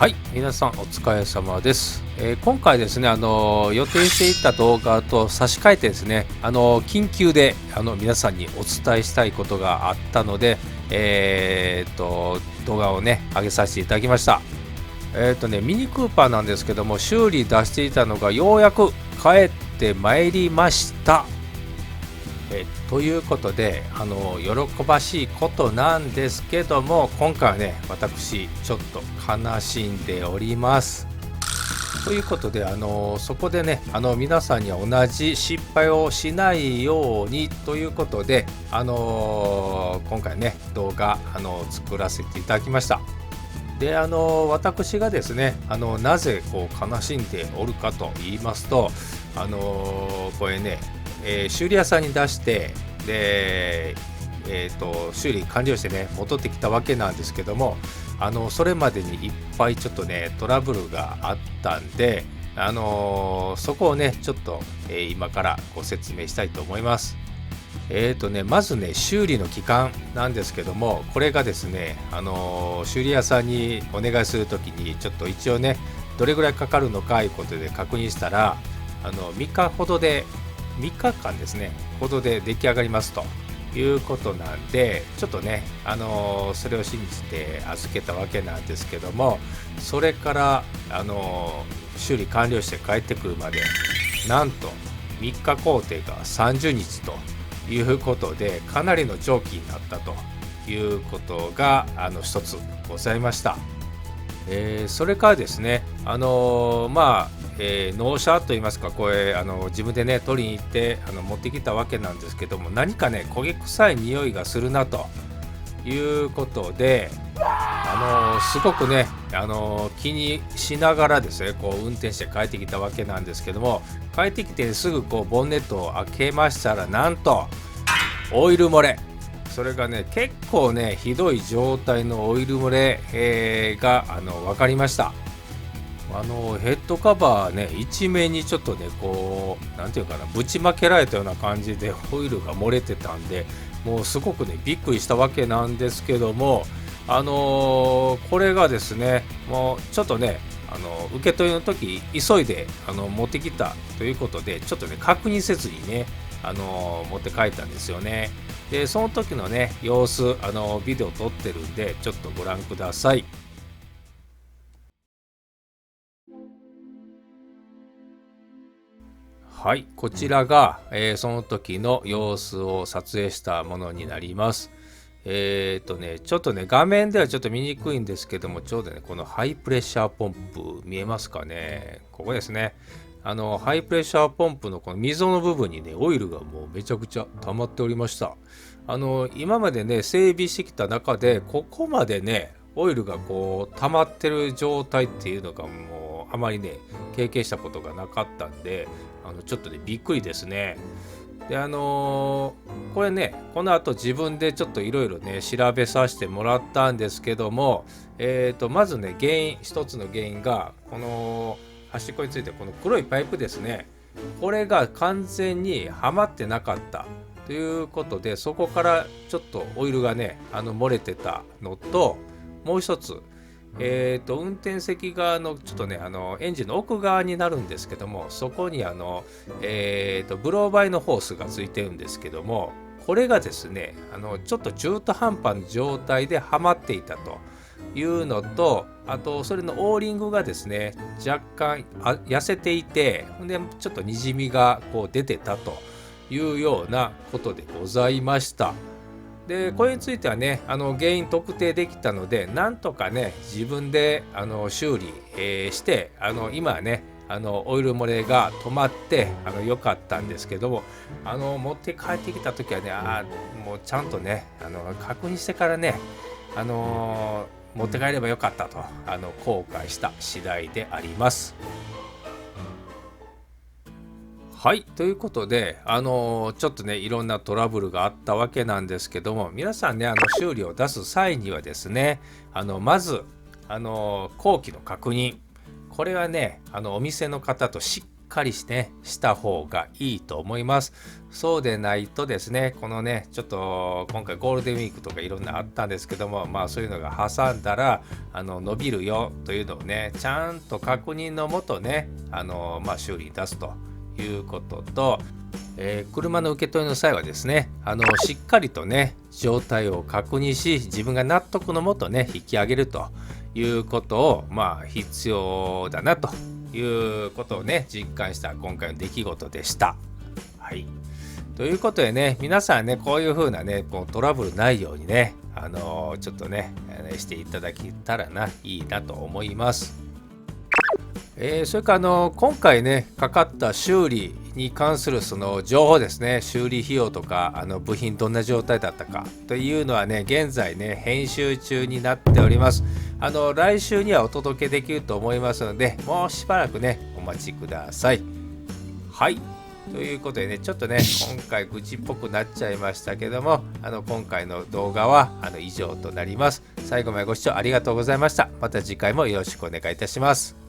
はい、皆さんお疲れ様です。今回ですね、予定していた動画と差し替えてですね、緊急で皆さんにお伝えしたいことがあったので、動画をね、上げさせていただきました。ミニクーパーなんですけども、修理出していたのがようやく帰ってまいりました。ということで喜ばしいことなんですけども、今回はね私ちょっと悲しんでおります。ということでそこでね皆さんには同じ失敗をしないようにということで今回ね動画作らせていただきました。で私がですねなぜこう悲しんでおるかと言いますとこれね修理屋さんに出してで、修理完了してね戻ってきたわけなんですけどもそれまでにいっぱいちょっとねトラブルがあったんでそこをねちょっと、今からご説明したいと思います。まずね修理の期間なんですけども、これがですね修理屋さんにお願いするときにちょっと一応ねどれぐらいかかるのかいうことで確認したら3日ほどで3日間ですねほどで出来上がりますということなんで、ちょっとねそれを信じて預けたわけなんですけども、それから修理完了して帰ってくるまでなんと3日工程が30日ということで、かなりの長期になったということが一つございました。それからですね納車といいますか、これ自分でね取りに行って持ってきたわけなんですけども、何かね焦げ臭い匂いがするなということで、すごくね気にしながらですねこう運転して帰ってきたわけなんですけども、帰ってきてすぐこうボンネットを開けましたら、なんとオイル漏れ、それがね結構ねひどい状態のオイル漏れ、が分かりました。ヘッドカバーね一面にちょっとねこうなんていうかな、ぶちまけられたような感じでオイルが漏れてたんで、もうすごくねびっくりしたわけなんですけども、これがですねもうちょっとね受け取りの時急いで持ってきたということで、ちょっとね確認せずにね持って帰ったんですよね。でその時のね様子ビデオ撮ってるんでちょっとご覧ください。はい、こちらが、その時の様子を撮影したものになります。ちょっとね画面ではちょっと見にくいんですけども、ちょうどねこのハイプレッシャーポンプ見えますかね。ここですね。ハイプレッシャーポンプのこの溝の部分にねオイルがもうめちゃくちゃ溜まっておりました。今までね整備してきた中でここまでねオイルがこう溜まってる状態っていうのがもうあまりね経験したことがなかったんで、ちょっとねびっくりですね。でこれねこの後自分でちょっといろいろね調べさせてもらったんですけども、まずね一つの原因がこの端っこについてこの黒いパイプですね、これが完全にはまってなかったということで、そこからちょっとオイルがね漏れてたのと、もう一つ運転席側のちょっとねエンジンの奥側になるんですけども、そこにブローバイのホースがついてるんですけども、これがですねちょっと中途半端な状態ではまっていたというのと、あとそれのオーリングがですね若干痩せていて、でちょっとにじみがこう出てたというようなことでございました。でこれについてはね原因特定できたので、なんとかね自分で修理、して今はねオイル漏れが止まって良かったんですけども、持って帰ってきた時はねもうちゃんとね確認してからね持って帰ればよかったと後悔した次第であります。はい、ということで、ちょっとね、いろんなトラブルがあったわけなんですけども、皆さんね、修理を出す際にはですね、まず、工期の確認。これはね、お店の方としっかりした方がいいと思います。そうでないとですね、このね、ちょっと今回ゴールデンウィークとかいろんなあったんですけども、そういうのが挟んだら伸びるよというのをね、ちゃんと確認のもとね、修理に出すということと、車の受け取りの際はですね、しっかりとね状態を確認し、自分が納得のもとね引き上げるということを必要だなということをね実感した今回の出来事でした。はい。ということでね、皆さんねこういう風なねこうトラブルないようにねちょっとねしていただけたらいいなと思います。それから今回ねかかった修理に関するその情報ですね、修理費用とか部品どんな状態だったかというのはね現在ね編集中になっております。来週にはお届けできると思いますので、もうしばらくねお待ちください。はい、ということでね、ちょっとね今回愚痴っぽくなっちゃいましたけども、今回の動画は以上となります。最後までご視聴ありがとうございました。また次回もよろしくお願いいたします。